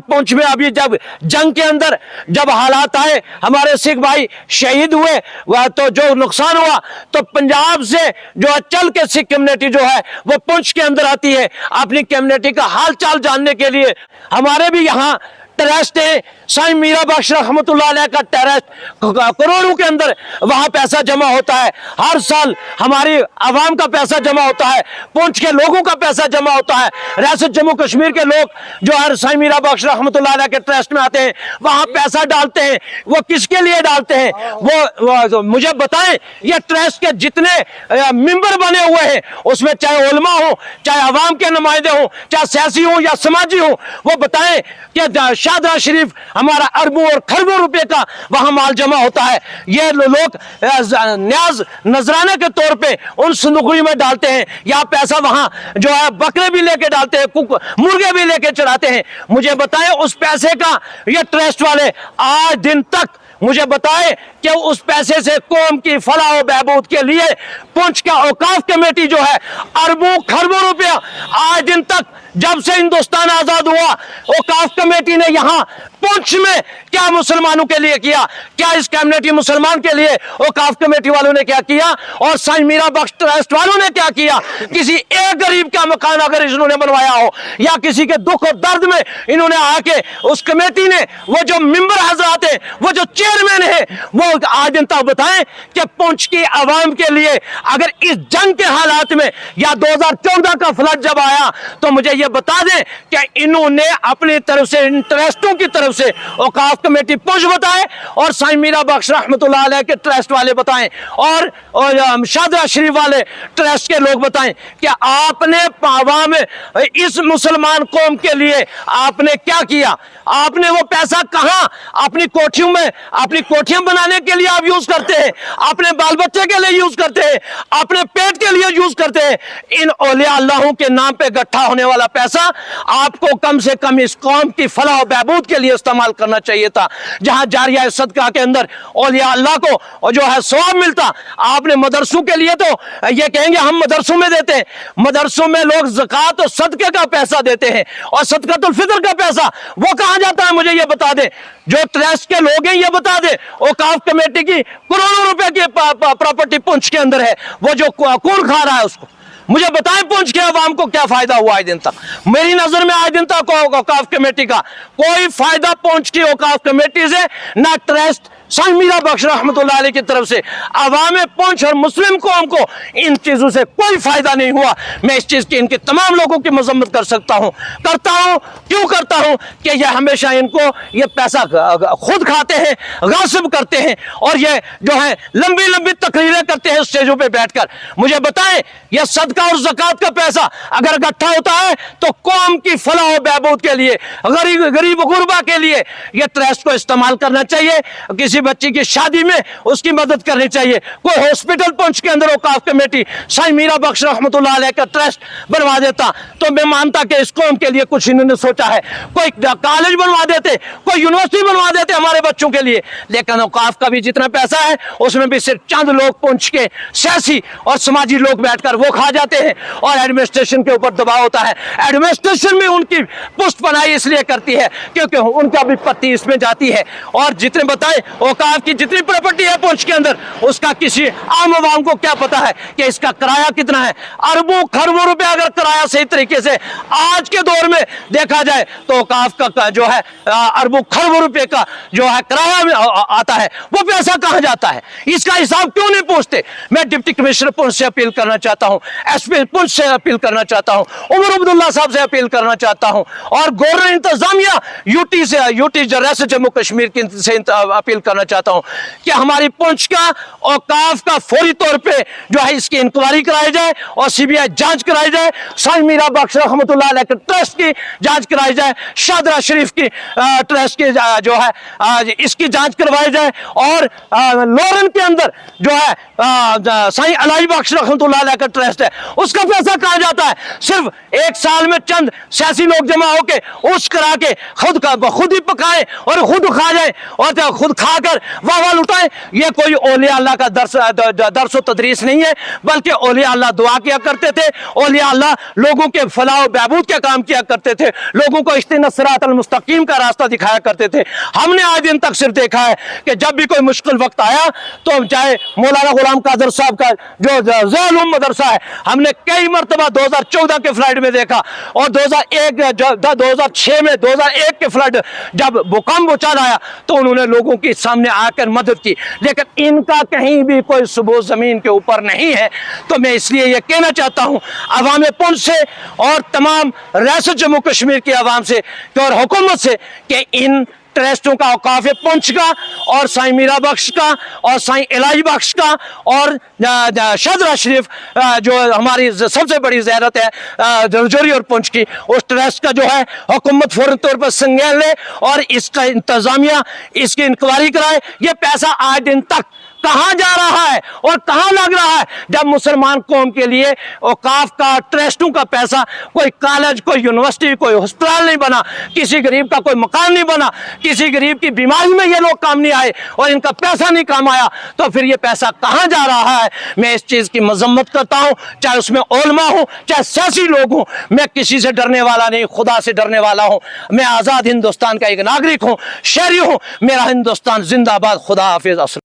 पुंछ में अभी जब जंग के अंदर जब हालात आए, हमारे सिख भाई शहीद हुए, वह तो जो नुकसान हुआ, तो पंजाब से जो चल के सिख कम्युनिटी जो है वो पुंछ के अंदर आती है अपनी कम्युनिटी का हाल चाल जानने के लिए। हमारे भी यहाँ ट्रस्ट है, साईं मीरा बख्श रहमतुल्लाह अलैह का ट्रस्ट, करोड़ों के अंदर वहां पैसा जमा होता है। हर साल हमारी आवाम का पैसा जमा होता है, पुंछ के लोगों का पैसा जमा होता है। रियासत जम्मू कश्मीर के लोग जो हर साईं मीरा बख्श रहमतुल्लाह अलैह के ट्रस्ट में आते हैं, वहां पैसा डालते हैं। वो किसके लिए डालते हैं वो मुझे बताएं। ये ट्रस्ट के जितने मेंबर बने हुए हैं, उसमें चाहे उलमा हो, चाहे आवाम के नुमाइंदे हो, चाहे सियासी हो या समाजी हो, वो बताएं कि शाहदरा शरीफ हमारा अरबों और खरबों रुपए का वहां माल जमा होता है। ये लोग न्याज नजराने के तौर पे उन संदूकों में डालते हैं, या पैसा वहां जो है बकरे भी लेके डालते हैं, मुर्गे भी लेके चढ़ाते हैं। मुझे बताएं उस पैसे का ये ट्रस्ट वाले आज दिन तक मुझे बताए कि उस पैसे से कौम की फलाह और बहबूद के लिए पुंछ का औकाफ कमेटी जो है अरबों खरबों रुपया आज दिन तक, जब से हिंदुस्तान आजाद हुआ, औकाफ कमेटी ने यहाँ पुंछ में क्या मुसलमानों के लिए किया, क्या इस कम्युनिटी मुसलमान के लिए औकाफ कमेटी वालों ने क्या किया, और साईं मीरा बख्श ट्रस्ट वालों ने क्या किया। किसी एक गरीब का मकान अगर इन्होंने बनवाया हो, या किसी के दुख और दर्द में इन्होंने आके उस कमेटी ने, वो जो मेंबर हजरात है, वो जो चेयरमैन है, वो आज दिन तक बताएं कि पुंछ की आवाम के लिए अगर इस जंग के हालात में या 2014 का फ्लड जब आया, तो मुझे ये बता दें कि इन्होंने अपनी तरफ से, इंटरेस्टों की तरफ से औकाफ कमेटी पुंछ बताए और साईं मीरा बख्श रहमतुल्लाह अलैह के ट्रस्ट वाले बताएं, और शाहदरा शरीफ वाले ट्रस्ट के लोग बताएं कि आपने पावा में इस मुसलमान कौम के लिए आपने क्या किया। आपने वो पैसा कहां अपनी कोठियों में, अपनी कोठियां बनाने के लिए आप यूज करते हैं, अपने बाल बच्चे के लिए यूज करते हैं, अपने पेट के लिए यूज करते हैं। इन औलिया अल्लाहों के नाम पे इकट्ठा होने वाला पैसा आपको कम से कम इस कौम की फलाह और बहबूद के लिए इस्तेमाल करना चाहिए था। जहां जारिया सदका के अंदर औलिया अल्लाह को जो है सवाब मिलता, आपने मदरसों के लिए तो ये कहेंगे हम मदरसों में देते हैं। मदरसों में लोग ज़कात और सदके का पैसा देते हैं, और सदकातुल फितर का पैसा वो कहां जाता है, मुझे ये बता दे। जो ट्रस्ट के लोग हैं ये बता दे। औकाफ कमेटी की करोड़ों रुपए की प्रॉपर्टी पुंछ के अंदर है, वो जो कौन खा रहा है उसको मुझे बताएं। पुंछ के अवाम को क्या फायदा हुआ आज दिन तक? मेरी नजर में आज दिन तक औकाफ कमेटी का कोई फायदा पुंछ की औकाफ कमेटी से ना ट्रस्ट साईं मीरा बख्श रहमतुल्लाह अलैह की तरफ से अवाम पुंछ और मुस्लिम कौम को इन चीजों से कोई फायदा नहीं हुआ। मैं इस चीज की इनके तमाम लोगों की मजम्मत करता हूं क्यों करता हूं कि ये हमेशा इनको ये पैसा खुद खाते हैं, गासिब करते हैं, और ये जो है लंबी लंबी तकरीरें करते हैं स्टेजों पे बैठकर। मुझे बताएं, ये सदका और ज़कात का पैसा अगर इकट्ठा होता है तो कौम की फलाह और बहबूद के लिए, गरीब गुरबा के लिए ये ट्रस्ट को इस्तेमाल करना चाहिए। किसी बच्ची की शादी में उसकी मदद करनी चाहिए। कोई हॉस्पिटल पुंछ के अंदर औकाफ कमेटी साईं मीरा बख्श रहमतुल्लाह अलैह का ट्रस्ट बनवा देता तो मैं मानता कि इस कौम के लिए कुछ इन्होंने सोचा है। कोई कॉलेज बनवा देते, कोई यूनिवर्सिटी बनवा देते हमारे बच्चों के लिए। लेकिन औकाफ का भी जितना पैसा है उसमें भी सिर्फ चंद लोग पुंछ के सियासी और समाजी लोग बैठकर वो खा जाते हैं, और एडमिनिस्ट्रेशन के ऊपर दबाव होता है। एडमिनिस्ट्रेशन भी उनकी पुष्ट बनाई इसलिए करती है क्योंकि उनका भी पत्ती इसमें जाती है। और जितने बताए औकाफ की जितनी प्रॉपर्टी है पुंछ के अंदर, उसका किसी आम आवाम को क्या पता है कि इसका किराया कितना है। अरबों खरबों रुपए अगर किराया सही तरीके से आज के दौर में देखा जाए तो औकाफ का जो है अरबों खरबों रुपए का जो है किराया में आता है, वो पैसा कहां जाता है, इसका हिसाब क्यों नहीं पूछते। मैं डिप्टी कमिश्नर पुंछ से अपील करना चाहता हूं, एसपी पुंछ से अपील करना चाहता हूं, उमर अब्दुल्ला साहब से अपील करना चाहता हूं, और गवर्नर इंतजामिया यूटी रियासत जम्मू कश्मीर से अपील करना चाहता हूं कि हमारी पुंछ का औकाफ का फौरी तौर पे जो है इसकी इंक्वायरी कराई जाए और सीबीआई जांच कराई जाए। साईं मीरा बख्श रहमतुल्लाह अलैह के ट्रस्ट की जांच कराई जाए, शाहदरा शरीफ की ट्रस्ट की जो है इसकी जांच करवाई जाए, और लोरन के अंदर जो है साईं अलाई बख्श रहमतुल्लाह अलैह का ट्रस्ट है, उसका पैसा कहां जाता है। सिर्फ एक साल में चंद सियासी लोग जमा होके उस करा के खुद ही पकाए और खुद खा जाए, और खुद खा कर वाह लुटाएं। ये कोई औलिया अल्लाह का दर्स व तदरीस नहीं है, बल्कि औलिया अल्लाह दुआ किया करते थे, औलिया अल्लाह लोगों के फलाह बहबूद के काम किया करते थे, लोगों को इस्तिना सिरातल मुस्तकीम का रास्ता दिखाया करते थे। हमने आज दिन तक सिर्फ देखा है कि जब भी कोई मुश्किल वक्त आया तो चाहे मौलाना गुलाम कादर साहब का जो ज़ैल उम्म मदरसा है, हमने कई मरतबा 2014 के फ्लड में देखा, और 2006 में 2001 के फ्लड जब भूकंप उछाल आया तो उन्होंने लोगों के सामने आकर मदद की, लेकिन इनका कहीं भी कोई सुबूत जमीन के ऊपर नहीं है। तो मैं इसलिए यह कहना चाहता हूं अवाम पुंछ से और तमाम रियासत जम्मू कश्मीर की अवाम से और हुकूमत से कि इन ट्रस्टों का, औकाफ पुंछ का और साईं मीरा बख्श का और साईं इलाही बख्श का और शाहदरा शरीफ जो हमारी सबसे बड़ी ज़ियारत है रजौरी और पुंछ की, उस ट्रस्ट का जो है हुकूमत फौरन तौर पर संज्ञान ले और इसका इंतजामिया इसकी इंक्वायरी कराए। ये पैसा आज दिन तक कहाँ जा रहा है और कहाँ लग रहा है, जब मुसलमान कौम के लिए औकाफ का, ट्रस्टों का पैसा कोई कॉलेज, कोई यूनिवर्सिटी, कोई हॉस्पिटल नहीं बना, किसी गरीब का कोई मकान नहीं बना, किसी गरीब की बीमारी में ये लोग काम नहीं आए और इनका पैसा नहीं काम आया, तो फिर ये पैसा कहाँ जा रहा है। मैं इस चीज़ की मजम्मत करता हूँ, चाहे उसमें उलमा हो, चाहे सियासी लोग हों। मैं किसी से डरने वाला नहीं, खुदा से डरने वाला हूँ। मैं आज़ाद हिंदुस्तान का एक नागरिक हूँ, शहरी हूँ। मेरा हिंदुस्तान जिंदाबाद। खुदा हाफिज।